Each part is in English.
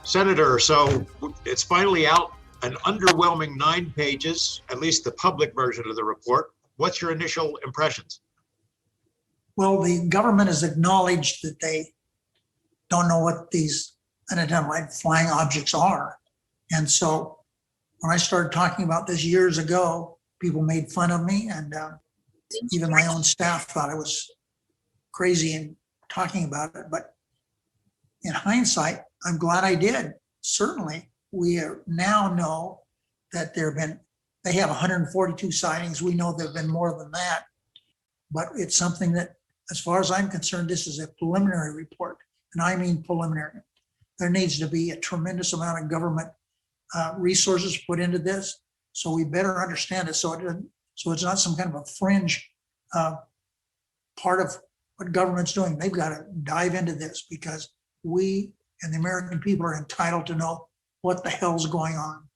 Senator, so it's finally out, an underwhelming 9 pages, at least the public version of the report. What's your initial impressions? Well, the government has acknowledged that they don't know what these unidentified flying objects are. And so when I started talking about this years ago, people made fun of me, and even my own staff thought I was crazy in talking about it. But in hindsight, I'm glad I did. Certainly, we now know that they have 142 sightings. We know there have been more than that. But it's something that, as far as I'm concerned, this is a preliminary report. And I mean preliminary. There needs to be a tremendous amount of government resources put into this. So we better understand it. So it's not some kind of a fringe part of what government's doing. They've got to dive into this, because we and the American people are entitled to know what the hell's going on.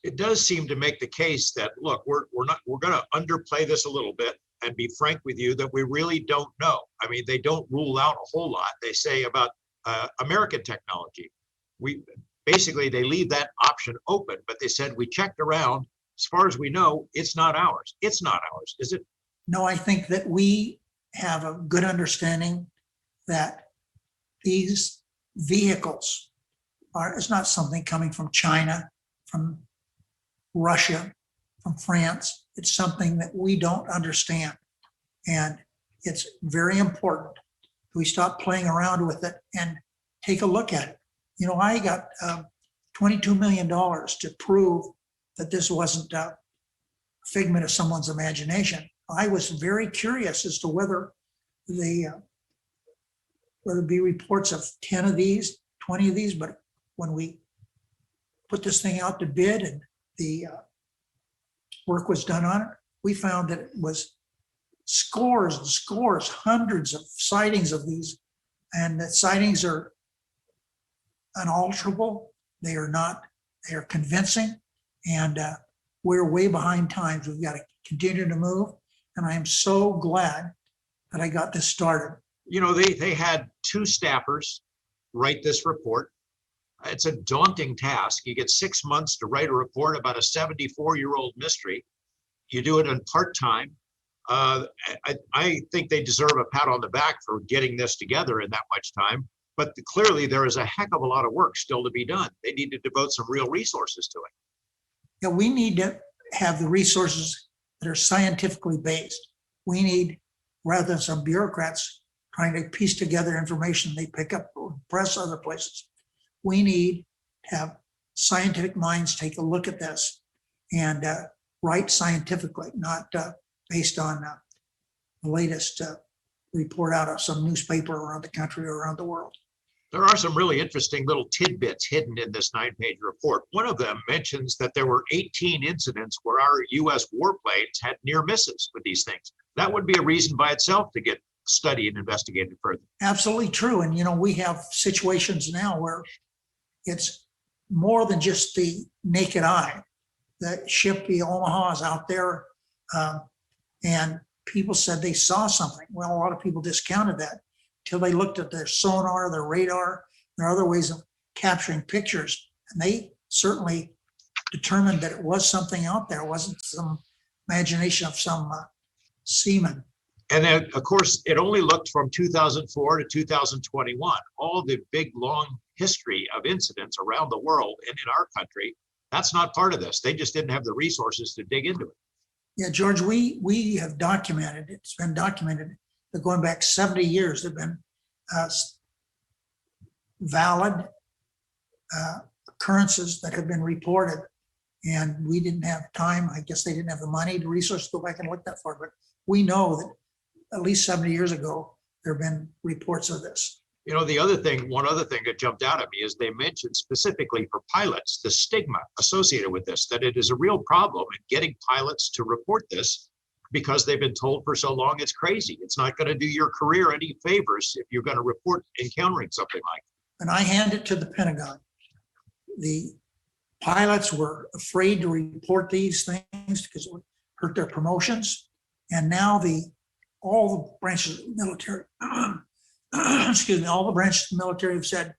It does seem to make the case that, look, we're going to underplay this a little bit and be frank with you that we really don't know. I mean, they don't rule out a whole lot. They say about American technology. They leave that option open, but they said, we checked around. As far as we know, it's not ours. It's not ours, is it? No, I think that we have a good understanding that these vehicles it's not something coming from China, from Russia, from France. It's something that we don't understand. And it's very important that we stop playing around with it and take a look at it. You know, I got $22 million to prove that this wasn't a figment of someone's imagination. I was very curious as to whether it be reports of 10 of these, 20 of these, but when we put this thing out to bid and the work was done on it, we found that it was scores and scores, hundreds of sightings of these, and the sightings are unalterable. They are convincing, and we're way behind times. We've got to continue to move, and I am so glad that I got this started. You know, they had 2 staffers write this report. It's a daunting task. You get 6 months to write a report about a 74-year-old mystery. You do it in part-time. I think they deserve a pat on the back for getting this together in that much time. But clearly, there is a heck of a lot of work still to be done. They need to devote some real resources to it. Yeah, we need to have the resources that are scientifically based. We need, rather than some bureaucrats trying to piece together information they pick up from press other places, we need to have scientific minds take a look at this and write scientifically, not based on the latest report out of some newspaper around the country or around the world. There are some really interesting little tidbits hidden in this 9-page report. One of them mentions that there were 18 incidents where our U.S. warplanes had near misses with these things. That would be a reason by itself to get studied and investigated further. Absolutely true. And, you know, we have situations now where it's more than just the naked eye. The ship, the Omaha, is out there, and people said they saw something. Well, a lot of people discounted that until they looked at their sonar, their radar, there are other ways of capturing pictures. And they certainly determined that it was something out there. It wasn't some imagination of some seaman. And then, of course, it only looked from 2004 to 2021. All the big, long history of incidents around the world and in our country, that's not part of this. They just didn't have the resources to dig into it. Yeah, George, we have documented, it's been documented that going back 70 years, there have been valid occurrences that have been reported, and we didn't have time. I guess they didn't have the money, the resources to go back and look that far, but we know that at least 70 years ago, there have been reports of this. You know, one other thing that jumped out at me is they mentioned specifically for pilots, the stigma associated with this, that it is a real problem in getting pilots to report this because they've been told for so long it's crazy. It's not going to do your career any favors if you're going to report encountering something like that. And I hand it to the Pentagon. The pilots were afraid to report these things because it would hurt their promotions. And now all the branches of the military, excuse me, all the branches of the military have said,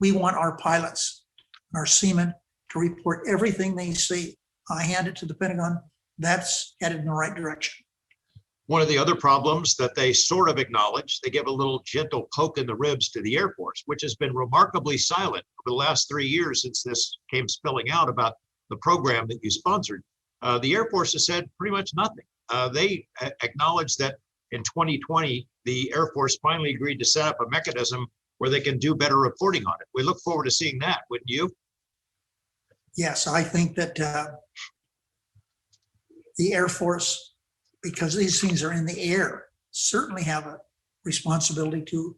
We want our pilots, our seamen to report everything they see. I hand it to the Pentagon. That's headed in the right direction. One of the other problems that they sort of acknowledge, they give a little gentle poke in the ribs to the Air Force, which has been remarkably silent over the last 3 years since this came spilling out about the program that you sponsored. The Air Force has said pretty much nothing. They acknowledge that in 2020, the Air Force finally agreed to set up a mechanism where they can do better reporting on it. We look forward to seeing that, wouldn't you? Yes, I think that the Air Force, because these things are in the air, certainly have a responsibility to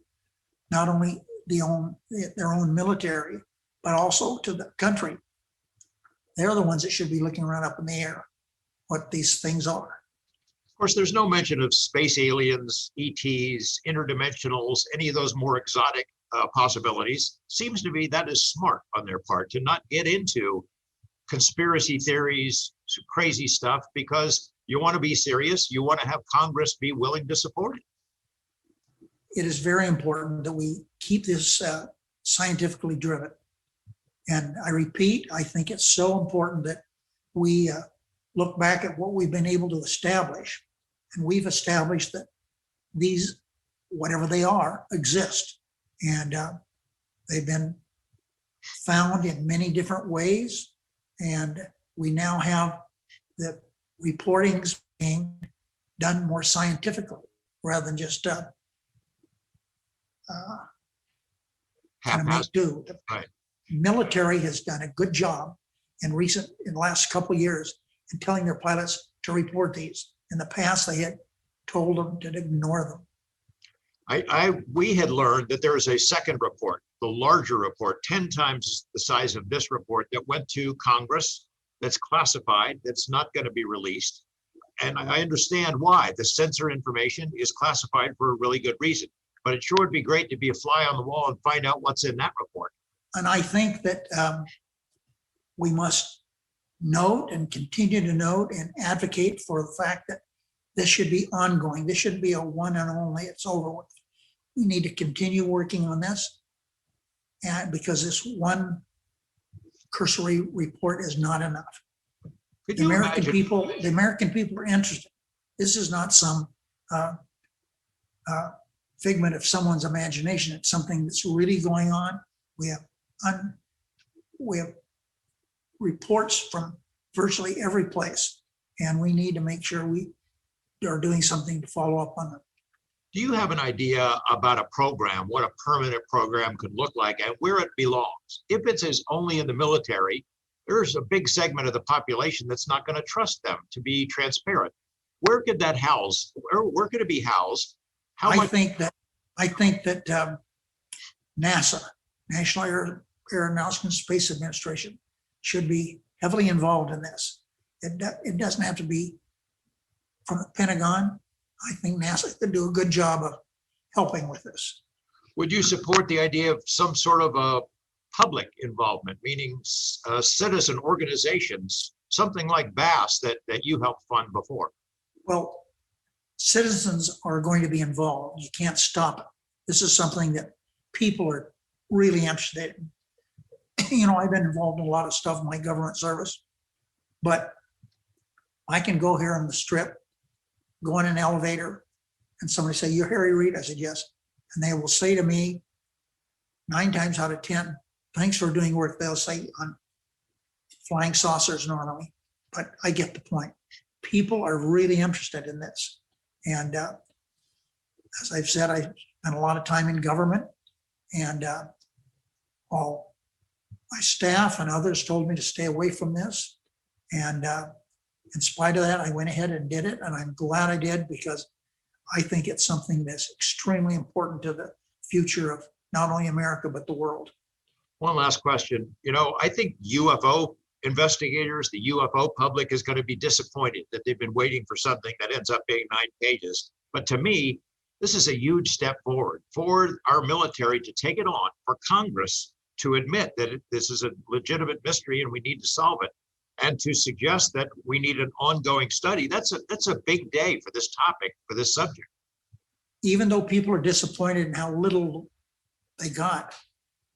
not only their own military, but also to the country. They're the ones that should be looking around up in the air, what these things are. Of course, there's no mention of space aliens, ETs, interdimensionals, any of those more exotic possibilities. Seems to be that is smart on their part to not get into conspiracy theories, crazy stuff, because you want to be serious. You want to have Congress be willing to support it. It is very important that we keep this scientifically driven. And I repeat, I think it's so important that we look back at what we've been able to establish. And we've established that these, whatever they are, exist. And they've been found in many different ways. And we now have the reportings being done more scientifically rather than just kind of make do. Right. Military has done a good job in the last couple of years in telling their pilots to report these. In the past, they had told them to ignore them. We had learned that there is a second report, the larger report, 10 times the size of this report, that went to Congress, that's classified, that's not going to be released. And I understand why. The sensor information is classified for a really good reason. But it sure would be great to be a fly on the wall and find out what's in that report. And I think that we must note and continue to note and advocate for the fact that this should be ongoing. This shouldn't be a one and only, it's over with. We need to continue working on this, and because this one cursory report is not enough. The American people are interested. This is not some figment of someone's imagination. It's something that's really going on. We have reports from virtually every place, and we need to make sure we are doing something to follow up on them. Do you have an idea about a program, what a permanent program could look like and where it belongs? If it is only in the military, there's a big segment of the population that's not going to trust them to be transparent. Where could that house? Where could it be housed? I think that NASA, National Aeronautics and Space Administration, should be heavily involved in this. It doesn't have to be from the Pentagon. I think NASA could do a good job of helping with this. Would you support the idea of some sort of a public involvement, meaning citizen organizations, something like BASS that you helped fund before? Well, citizens are going to be involved. You can't stop it. This is something that people are really interested in. You know, I've been involved in a lot of stuff in my government service, but I can go here on the strip, go in an elevator, and somebody say, "You're Harry Reid?" I said, "Yes." And they will say to me 9 times out of 10, "Thanks for doing work." They'll say on flying saucers normally, but I get the point. People are really interested in this. And as I've said, I spent a lot of time in government, and all my staff and others told me to stay away from this. And in spite of that, I went ahead and did it. And I'm glad I did, because I think it's something that's extremely important to the future of not only America, but the world. One last question. You know, I think UFO investigators, the UFO public is going to be disappointed that they've been waiting for something that ends up being 9 pages. But to me, this is a huge step forward for our military to take it on, for Congress to admit that this is a legitimate mystery and we need to solve it, and to suggest that we need an ongoing study. That's a big day for this topic, for this subject. Even though people are disappointed in how little they got,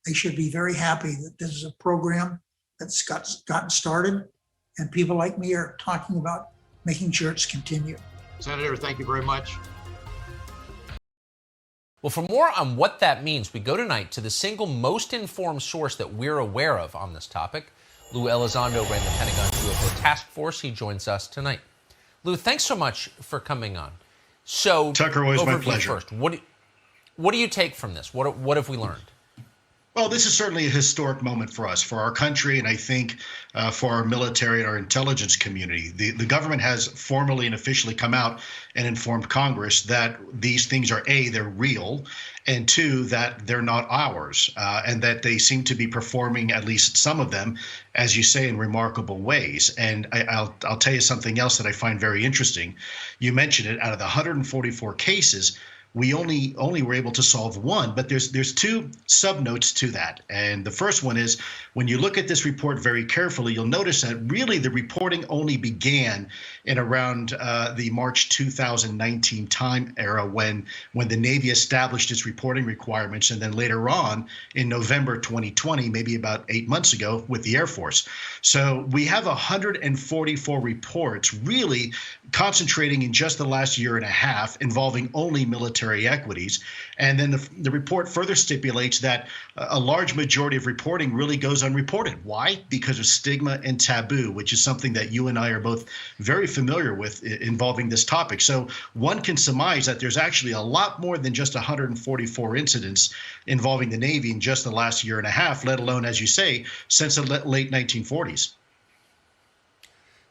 they should be very happy that this is a program that's gotten started, and people like me are talking about making sure it's continued. Senator, thank you very much. Well, for more on what that means, we go tonight to the single most informed source that we're aware of on this topic. Lue Elizondo ran the Pentagon's UFO task force. He joins us tonight. Lue, thanks so much for coming on. So, Tucker, always my pleasure. First, what do you take from this? What have we learned? Well, this is certainly a historic moment for us, for our country, and I think for our military and our intelligence community. The government has formally and officially come out and informed Congress that these things are, A, they're real, and two, that they're not ours, and that they seem to be performing, at least some of them, as you say, in remarkable ways. And I'll tell you something else that I find very interesting. You mentioned it, out of the 144 cases, we only were able to solve one, but there's two subnotes to that. And the first one is, when you look at this report very carefully, you'll notice that really the reporting only began in around the March 2019 time era when the Navy established its reporting requirements, and then later on in November 2020, maybe about 8 months ago, with the Air Force. So we have 144 reports really concentrating in just the last year and a half involving only military equities. And then the report further stipulates that a large majority of reporting really goes unreported. Why? Because of stigma and taboo, which is something that you and I are both very familiar with involving this topic. So one can surmise that there's actually a lot more than just 144 incidents involving the Navy in just the last year and a half, let alone, as you say, since the late 1940s.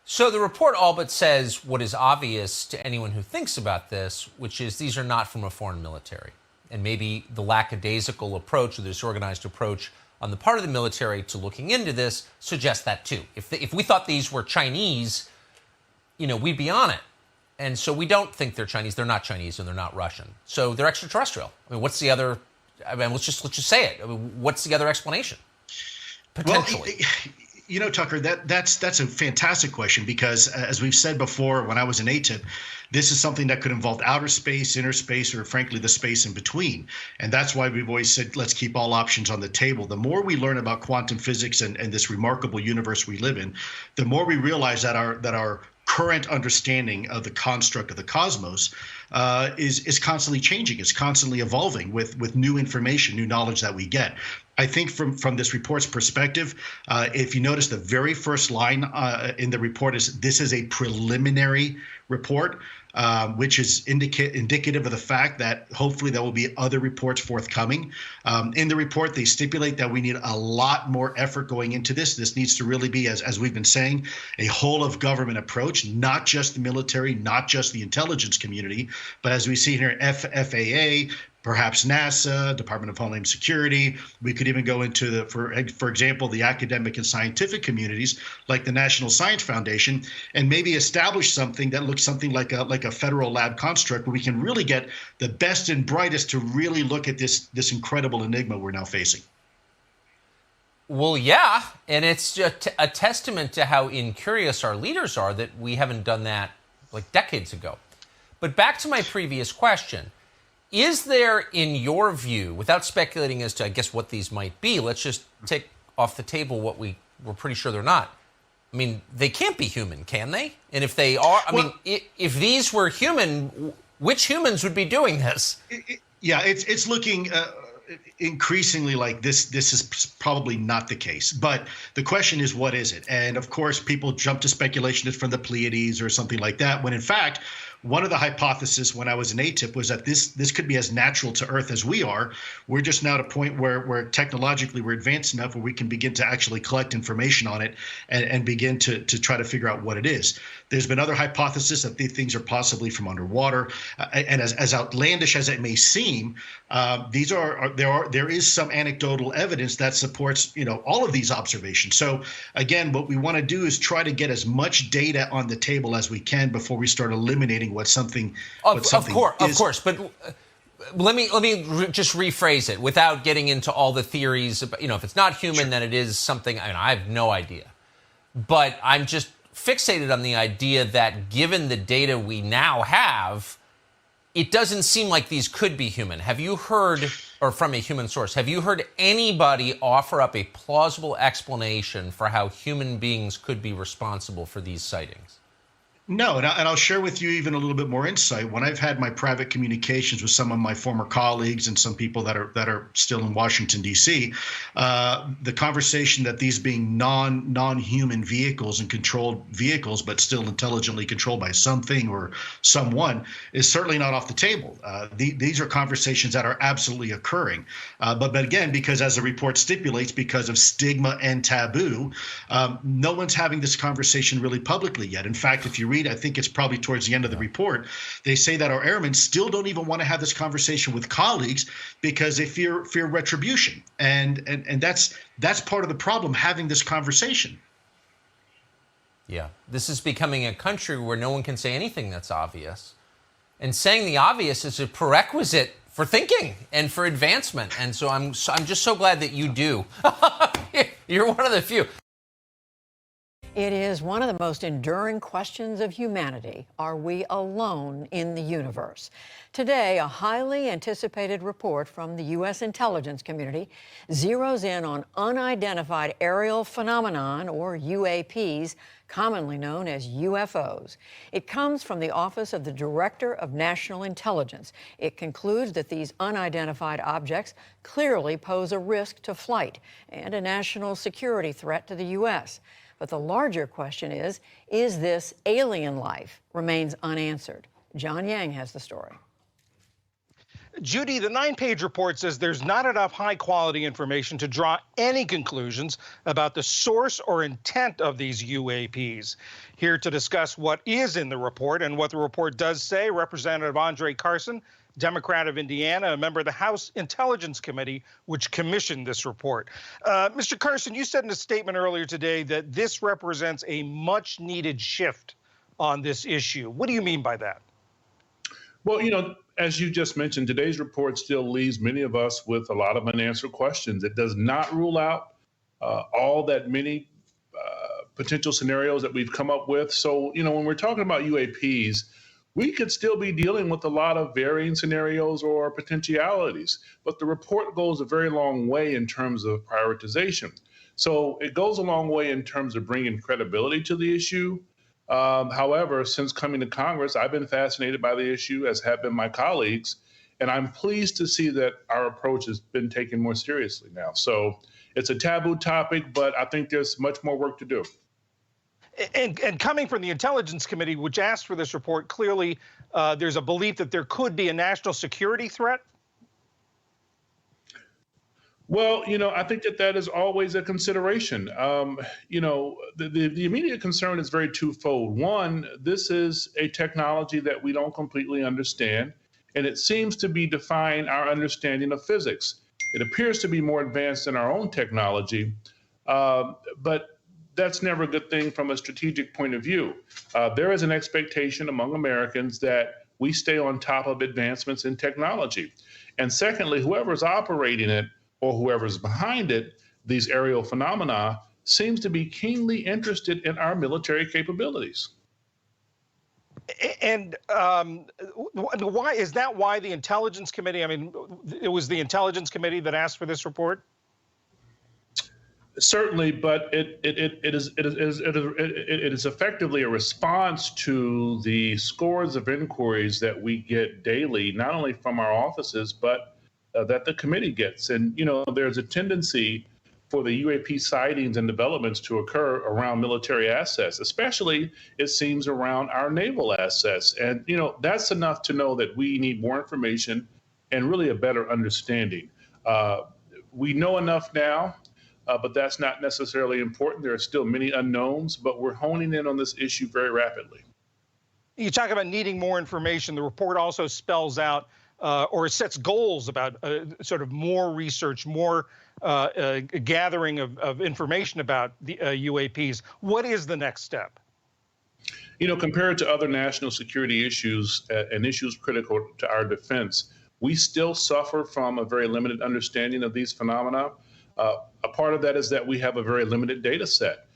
So the report all but says what is obvious to anyone who thinks about this, which is these are not from a foreign military. And maybe the lackadaisical approach or the disorganized approach on the part of the military to looking into this suggests that too. If we thought these were Chinese, we'd be on it. And so we don't think they're Chinese. They're not Chinese and they're not Russian. So they're extraterrestrial. I mean, what's the other? I mean, let's just say it. I mean, what's the other explanation? Potentially. Well, Tucker, that's a fantastic question, because as we've said before, when I was in ATIP, this is something that could involve outer space, inner space, or frankly, the space in between. And that's why we've always said, let's keep all options on the table. The more we learn about quantum physics and this remarkable universe we live in, the more we realize that our current understanding of the construct of the cosmos is constantly changing. It's constantly evolving with new information, new knowledge that we get. I think from this report's perspective, if you notice, the very first line in the report is, this is a preliminary report, which is indicative of the fact that hopefully there will be other reports forthcoming. In the report, they stipulate that we need a lot more effort going into this. This needs to really be, as we've been saying, a whole of government approach, not just the military, not just the intelligence community, but as we see here, FAA, perhaps NASA, Department of Homeland Security. We could even go into for example, the academic and scientific communities like the National Science Foundation, and maybe establish something that looks something like a federal lab construct, where we can really get the best and brightest to really look at this incredible enigma we're now facing. Well, yeah, and it's just a testament to how incurious our leaders are that we haven't done that like decades ago. But back to my previous question. Is there, in your view, without speculating as to, I guess, what these might be, let's just take off the table what we're pretty sure they're not. I mean, they can't be human, can they? And if they are, if these were human, which humans would be doing this? It's looking increasingly like this is probably not the case. But the question is, what is it? And of course, people jump to speculation it's from the Pleiades or something like that, when in fact, one of the hypotheses when I was in ATIP was that this could be as natural to Earth as we are. We're just now at a point where technologically we're advanced enough where we can begin to actually collect information on it and begin to try to figure out what it is. There's been other hypotheses that these things are possibly from underwater. And as outlandish as it may seem, there is some anecdotal evidence that supports all of these observations. So again, what we want to do is try to get as much data on the table as we can before we start eliminating what something is. Of course, but let me just rephrase it without getting into all the theories. If it's not human, sure, then it is something. I have no idea, but I'm just fixated on the idea that given the data we now have, it doesn't seem like these could be human. Have you heard or from a human source. Have you heard anybody offer up a plausible explanation for how human beings could be responsible for these sightings? No, and I'll share with you even a little bit more insight. When I've had my private communications with some of my former colleagues and some people that are still in Washington, D.C., the conversation that these being non-human vehicles and controlled vehicles, but still intelligently controlled by something or someone, is certainly not off the table. These are conversations that are absolutely occurring. But again, because as the report stipulates, because of stigma and taboo, no one's having this conversation really publicly yet. In fact, if you read, I think it's probably towards the end of the report, they say that our airmen still don't even want to have this conversation with colleagues because they fear retribution. And that's part of the problem, having this conversation. Yeah, this is becoming a country where no one can say anything that's obvious. And saying the obvious is a prerequisite for thinking and for advancement. And so I'm just so glad that you do. You're one of the few. It is one of the most enduring questions of humanity. Are we alone in the universe? Today, a highly anticipated report from the U.S. intelligence community zeroes in on unidentified aerial phenomenon, or UAPs, commonly known as UFOs. It comes from the Office of the Director of National Intelligence. It concludes that these unidentified objects clearly pose a risk to flight and a national security threat to the U.S. But the larger question is this alien life? Remains unanswered. John Yang has the story. Judy, the 9-page report says there's not enough high-quality information to draw any conclusions about the source or intent of these UAPs. Here to discuss what is in the report and what the report does say, Representative Andre Carson, Democrat of Indiana, a member of the House Intelligence Committee, which commissioned this report. Mr. Carson, you said in a statement earlier today that this represents a much-needed shift on this issue. What do you mean by that? Well, as you just mentioned, today's report still leaves many of us with a lot of unanswered questions. It does not rule out all that many potential scenarios that we've come up with. So, when we're talking about UAPs, we could still be dealing with a lot of varying scenarios or potentialities, but the report goes a very long way in terms of prioritization. So it goes a long way in terms of bringing credibility to the issue. However, since coming to Congress, I've been fascinated by the issue, as have been my colleagues, and I'm pleased to see that our approach has been taken more seriously now. So it's a taboo topic, but I think there's much more work to do. And coming from the Intelligence Committee, which asked for this report, clearly there's a belief that there could be a national security threat? Well, I think that is always a consideration. The immediate concern is very twofold. One, this is a technology that we don't completely understand, and it seems to be defying our understanding of physics. It appears to be more advanced than our own technology, but that's never a good thing from a strategic point of view. There is an expectation among Americans that we stay on top of advancements in technology. And secondly, whoever's operating it or whoever's behind it, these aerial phenomena, seems to be keenly interested in our military capabilities. And why is that? Why the Intelligence Committee? I mean, it was the Intelligence Committee that asked for this report? Certainly, but it is effectively a response to the scores of inquiries that we get daily, not only from our offices, but that the committee gets. And, there's a tendency for the UAP sightings and developments to occur around military assets, especially, it seems, around our naval assets. And, that's enough to know that we need more information and really a better understanding. We know enough now. But that's not necessarily important. There are still many unknowns, but we're honing in on this issue very rapidly. You talk about needing more information. The report also spells out or sets goals about sort of more research, more gathering of information about the UAPs. What is the next step? Compared to other national security issues and issues critical to our defense, we still suffer from a very limited understanding of these phenomena. A part of that is that we have a very limited data set.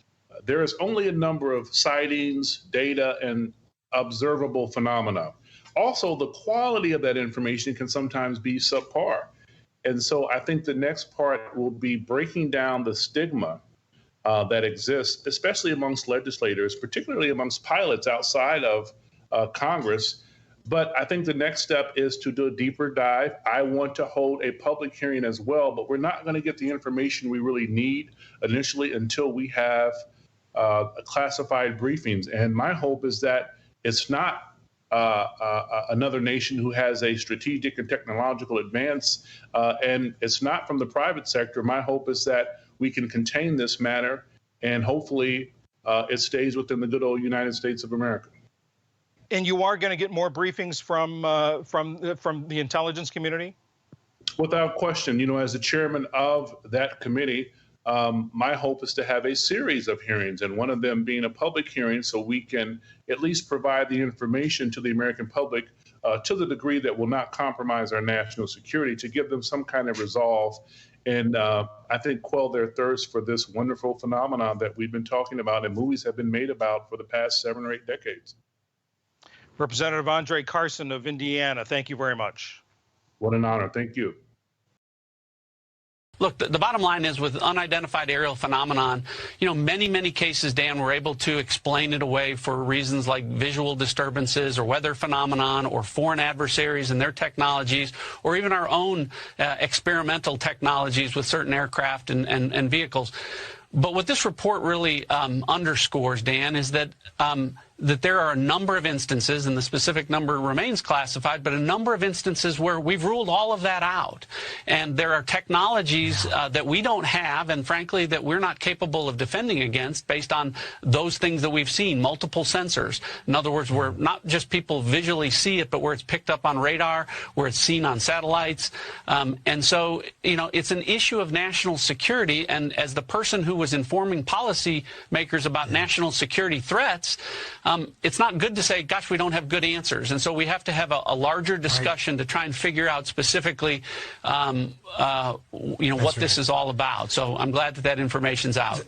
There is only a number of sightings, data, and observable phenomena. Also, the quality of that information can sometimes be subpar. And so I think the next part will be breaking down the stigma that exists, especially amongst legislators, particularly amongst pilots outside of Congress. But I think the next step is to do a deeper dive. I want to hold a public hearing as well, but we're not going to get the information we really need initially until we have classified briefings. And my hope is that it's not another nation who has a strategic and technological advance, and it's not from the private sector. My hope is that we can contain this matter, and hopefully it stays within the good old United States of America. And you are going to get more briefings from the intelligence community? Without question. You know, as the chairman of that committee, my hope is to have a series of hearings, and one of them being a public hearing, so we can at least provide the information to the American public to the degree that will not compromise our national security, to give them some kind of resolve and I think quell their thirst for this wonderful phenomenon that we've been talking about and movies have been made about for the past 7 or 8 decades. Representative Andre Carson of Indiana, thank you very much. What an honor. Thank you. Look, the bottom line is with unidentified aerial phenomenon, you know, many cases, Dan, we're able to explain it away for reasons like visual disturbances or weather phenomenon or foreign adversaries and their technologies, or even our own experimental technologies with certain aircraft and vehicles. But what this report really underscores, Dan, is that that there are a number of instances, and the specific number remains classified, but a number of instances where we've ruled all of that out. And there are technologies that we don't have, and frankly, that we're not capable of defending against based on those things that we've seen, multiple sensors. In other words, where not just people visually see it, but where it's picked up on radar, where it's seen on satellites. And so, you know, it's an issue of national security. And as the person who was informing policymakers about national security threats, it's not good to say, gosh, we don't have good answers. And so we have to have a larger discussion to try and figure out specifically, you know, what this is all about. So I'm glad that that information's out.